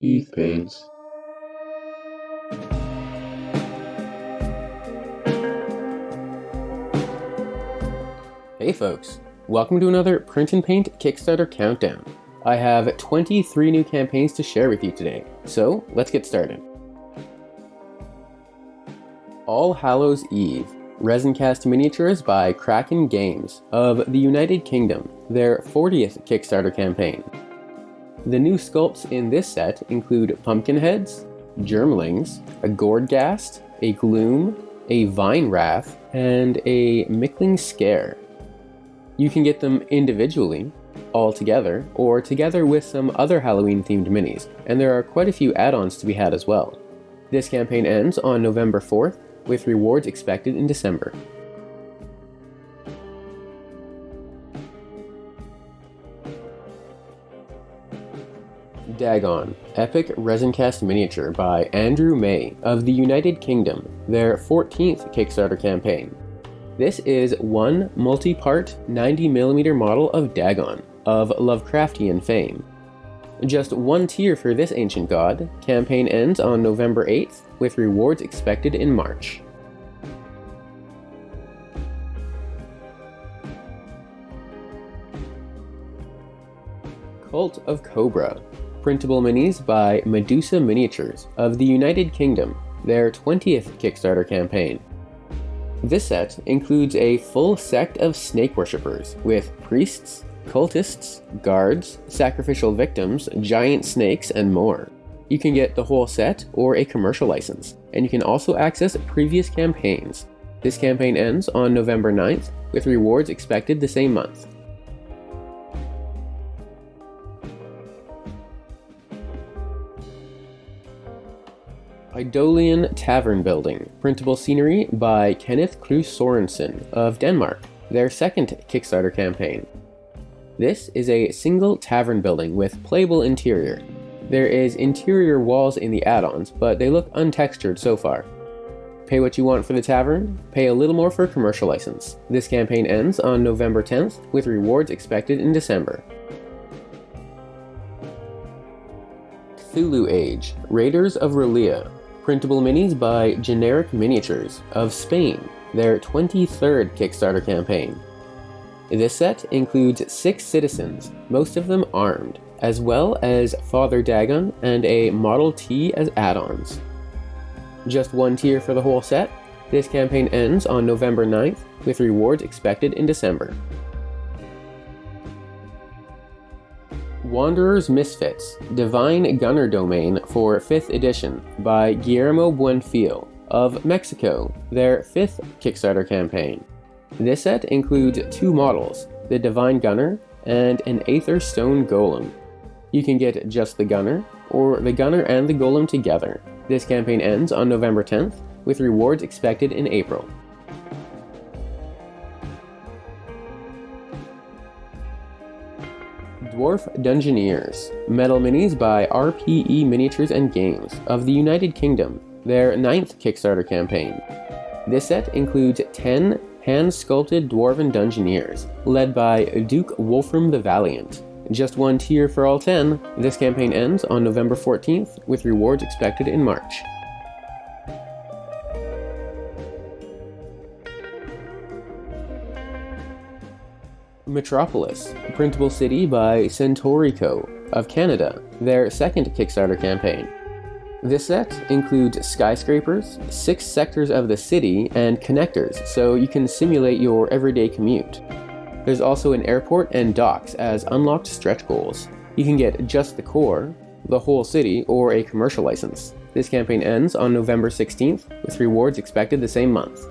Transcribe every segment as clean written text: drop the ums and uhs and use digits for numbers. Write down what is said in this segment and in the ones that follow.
Eve paints. Hey folks, welcome to another Print and Paint Kickstarter Countdown. I have 23 new campaigns to share with you today, so let's get started. All Hallows Eve, resin cast miniatures by Kraken Games of the United Kingdom, their 40th Kickstarter campaign. The new sculpts in this set include pumpkin heads, germlings, a Gordghast, a Gloom, a Vine Wrath, and a Mickling Scare. You can get them individually, all together, or together with some other Halloween-themed minis, and there are quite a few add-ons to be had as well. This campaign ends on November 4th, with rewards expected in December. Dagon, epic resin cast miniature by Andrew May of the United Kingdom, their 14th Kickstarter campaign. This is one multi-part 90mm model of Dagon, of Lovecraftian fame. Just one tier for this ancient god. Campaign ends on November 8th, with rewards expected in March. Cult of Cobra, printable minis by Medusa Miniatures of the United Kingdom, their 20th Kickstarter campaign. This set includes a full sect of snake worshippers, with priests, cultists, guards, sacrificial victims, giant snakes, and more. You can get the whole set or a commercial license, and you can also access previous campaigns. This campaign ends on November 9th, with rewards expected the same month. Idólion Tavern Building, printable scenery by Kenneth Kruse Sorensen of Denmark, their second Kickstarter campaign. This is a single tavern building with playable interior. There is interior walls in the add-ons, but they look untextured so far. Pay what you want for the tavern, pay a little more for a commercial license. This campaign ends on November 10th, with rewards expected in December. Cthulhu Age, Raiders of Relia, printable minis by Generic Miniatures of Spain, their 23rd Kickstarter campaign. This set includes 6 citizens, most of them armed, as well as Father Dagon and a Model T as add-ons. Just one tier for the whole set. This campaign ends on November 9th, with rewards expected in December. Wanderer's Misfits, Divine Gunner Domain for 5th edition by Guillermo Buenfil of Mexico, their 5th Kickstarter campaign. This set includes 2 models, the Divine Gunner and an Aether Stone Golem. You can get just the Gunner, or the Gunner and the Golem together. This campaign ends on November 10th, with rewards expected in April. Dwarf Dungeoneers, metal minis by RPE Miniatures and Games of the United Kingdom, their 9th Kickstarter campaign. This set includes 10 hand-sculpted Dwarven Dungeoneers, led by Duke Wolfram the Valiant. Just one tier for all 10. This campaign ends on November 14th, with rewards expected in March. Metropolis, printable city by Cendre Prime of Canada, their 2nd Kickstarter campaign. This set includes skyscrapers, 6 sectors of the city, and connectors, so you can simulate your everyday commute. There's also an airport and docks as unlocked stretch goals. You can get just the core, the whole city, or a commercial license. This campaign ends on November 16th, with rewards expected the same month.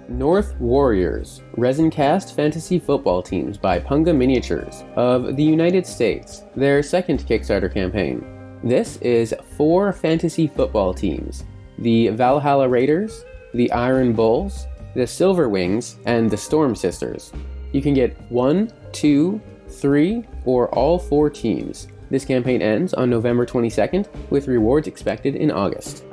North Warriors, resin cast fantasy football teams by Punga Miniatures of the United States, their 2nd Kickstarter campaign. This is 4 fantasy football teams: the Valhalla Raiders, the Iron Bulls, the Silver Wings, and the Storm Sisters. You can get 1, 2, 3, or all 4 teams. This campaign ends on November 22nd, with rewards expected in August.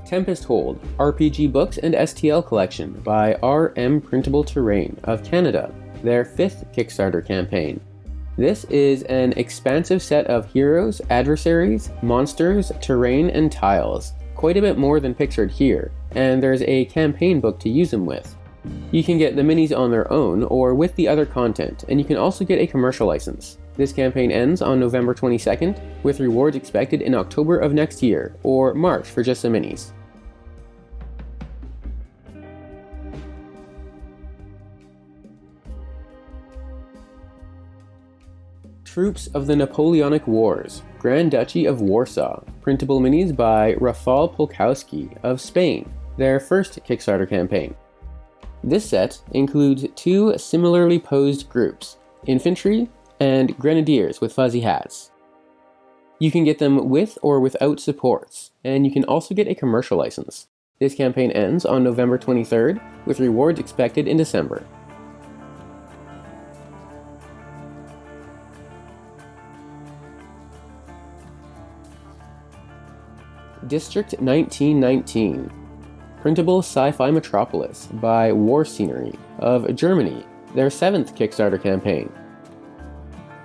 Tempest Hold, RPG Books and STL Collection by RM Printable Terrain of Canada, their 5th Kickstarter campaign. This is an expansive set of heroes, adversaries, monsters, terrain, and tiles, quite a bit more than pictured here, and there's a campaign book to use them with. You can get the minis on their own or with the other content, and you can also get a commercial license. This campaign ends on November 22nd, with rewards expected in October of next year, or March for just the minis. Troops of the Napoleonic Wars, Grand Duchy of Warsaw, printable minis by Rafal Polkowski of Spain, their 1st Kickstarter campaign. This set includes 2 similarly posed groups, infantry and grenadiers with fuzzy hats. You can get them with or without supports, and you can also get a commercial license. This campaign ends on November 23rd, with rewards expected in December. District 1919, printable Sci-Fi Metropolis by War Scenery of Germany, their 7th Kickstarter campaign.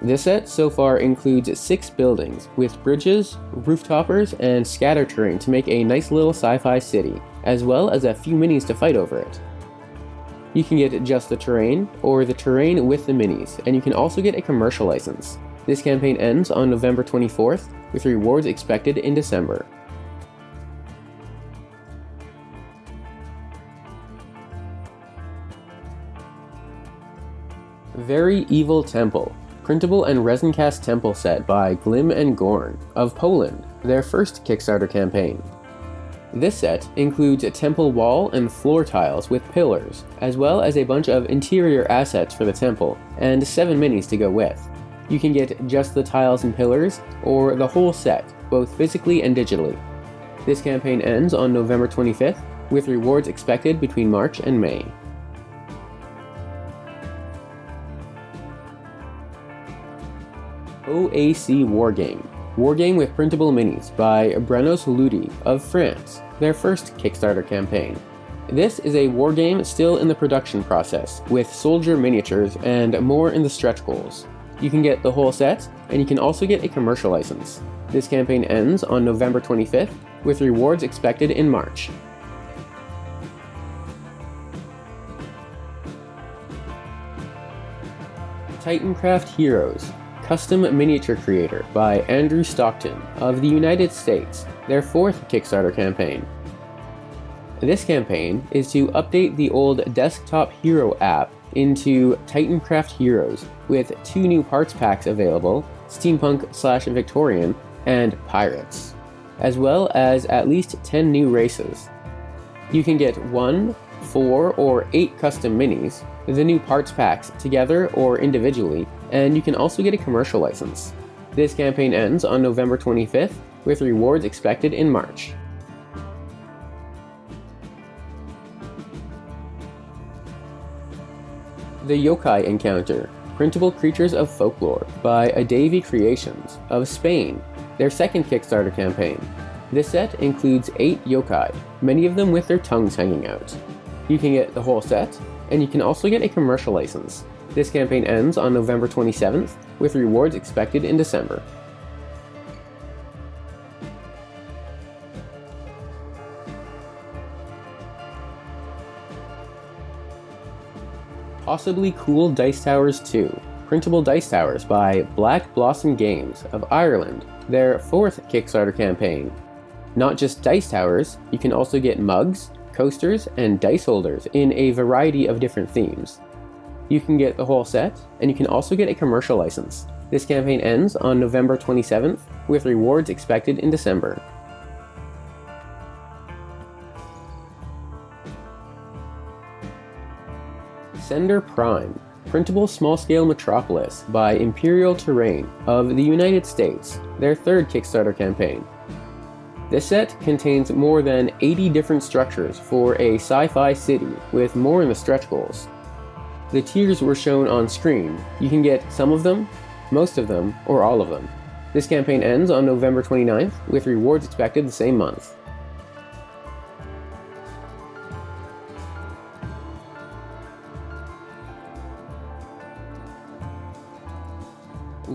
This set so far includes 6 buildings with bridges, roof-toppers, and scatter terrain to make a nice little sci-fi city, as well as a few minis to fight over it. You can get just the terrain, or the terrain with the minis, and you can also get a commercial license. This campaign ends on November 24th, with rewards expected in December. Very Evil Temple, printable and resin cast temple set by Glim and Gorn of Poland, their 1st Kickstarter campaign. This set includes a temple wall and floor tiles with pillars, as well as a bunch of interior assets for the temple, and 7 minis to go with. You can get just the tiles and pillars, or the whole set, both physically and digitally. This campaign ends on November 25th, with rewards expected between March and May. OAC-Wargame, Wargame with printable minis by Brenos Ludi of France, their 1st Kickstarter campaign. This is a wargame still in the production process, with soldier miniatures and more in the stretch goals. You can get the whole set, and you can also get a commercial license. This campaign ends on November 25th, with rewards expected in March. TitanCraft Heroes, Custom Miniature Creator by Andrew Stockton of the United States, their 4th Kickstarter campaign. This campaign is to update the old desktop hero app into TitanCraft Heroes with 2 new parts packs available, Steampunk/Victorian, and Pirates, as well as at least 10 new races. You can get 1, 4, or 8 custom minis, the new parts packs together or individually, and you can also get a commercial license. This campaign ends on November 25th, with rewards expected in March. The Yokai Encounter, printable creatures of folklore by Adavi Creations of Spain, their 2nd Kickstarter campaign. This set includes 8 yokai, many of them with their tongues hanging out. You can get the whole set, and you can also get a commercial license. This campaign ends on November 27th, with rewards expected in December. Possibly Cool Dice Towers 2, printable dice towers by Black Blossom Games of Ireland, their 4th Kickstarter campaign. Not just dice towers, you can also get mugs, coasters, and dice holders in a variety of different themes. You can get the whole set, and you can also get a commercial license. This campaign ends on November 27th, with rewards expected in December. Cendre Prime, printable small-scale Metropolis by Imperial Terrain of the United States, their 3rd Kickstarter campaign. This set contains more than 80 different structures for a sci-fi city, with more in the stretch goals. The tiers were shown on screen. You can get some of them, most of them, or all of them. This campaign ends on November 29th, with rewards expected the same month.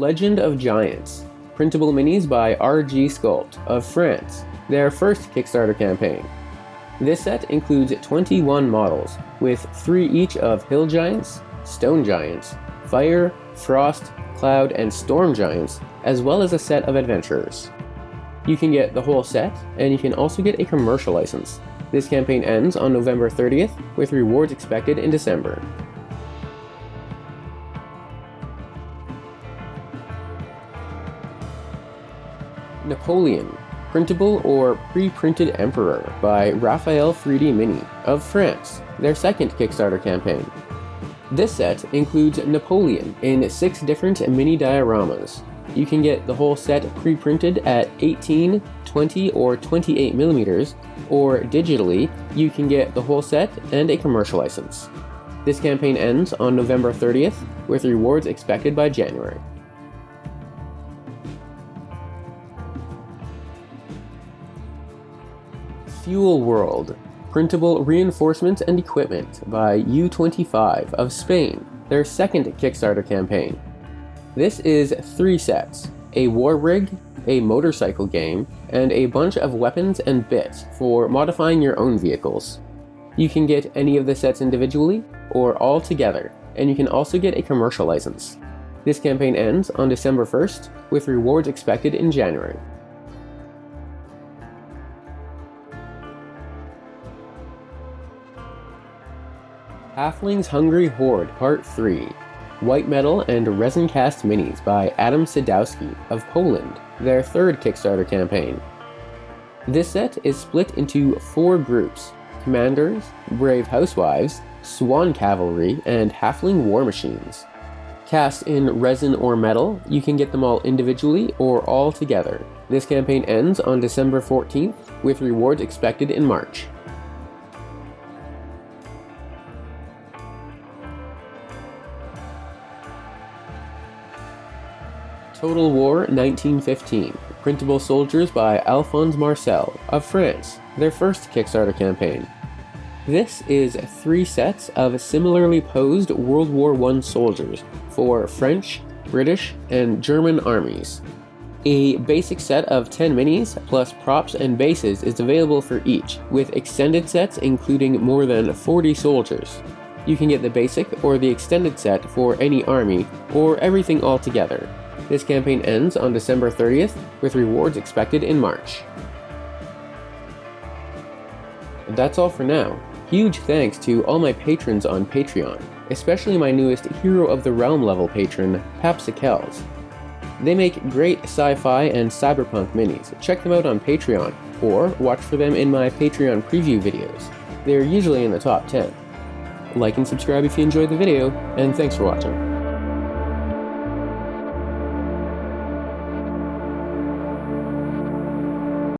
Legend of Giants, printable minis by RG Sculpt of France, their first Kickstarter campaign. This set includes 21 models, with 3 each of Hill Giants, Stone Giants, Fire, Frost, Cloud, and Storm Giants, as well as a set of adventurers. You can get the whole set, and you can also get a commercial license. This campaign ends on November 30th, with rewards expected in December. Napoleon, printable or pre-printed Emperor by Raphael 3D Mini of France, their second Kickstarter campaign. This set includes Napoleon in 6 different mini dioramas. You can get the whole set pre-printed at 18, 20, or 28 millimeters, or digitally, you can get the whole set and a commercial license. This campaign ends on November 30th, with rewards expected by January. Fuel World, printable reinforcements and equipment by U25 of Spain, their second Kickstarter campaign. This is 3 sets, a war rig, a motorcycle game, and a bunch of weapons and bits for modifying your own vehicles. You can get any of the sets individually or all together, and you can also get a commercial license. This campaign ends on December 1st, with rewards expected in January. Halflings Hungry Horde Part 3, White Metal and Resin Cast Minis by Adam Sadowski of Poland, their third Kickstarter campaign. This set is split into 4 groups: Commanders, Brave Housewives, Swan Cavalry, and Halfling War Machines. Cast in resin or metal, you can get them all individually or all together. This campaign ends on December 14th, with rewards expected in March. Total War 1915, printable soldiers by Alphonse Marcel of France, their first Kickstarter campaign. This is 3 sets of similarly posed World War I soldiers for French, British, and German armies. A basic set of 10 minis plus props and bases is available for each, with extended sets including more than 40 soldiers. You can get the basic or the extended set for any army, or everything all together. This campaign ends on December 30th, with rewards expected in March. And that's all for now. Huge thanks to all my patrons on Patreon, especially my newest Hero of the Realm level patron, Papsicels. They make great sci-fi and cyberpunk minis. Check them out on Patreon, or watch for them in my Patreon preview videos. They're usually in the top 10. Like and subscribe if you enjoyed the video, and thanks for watching.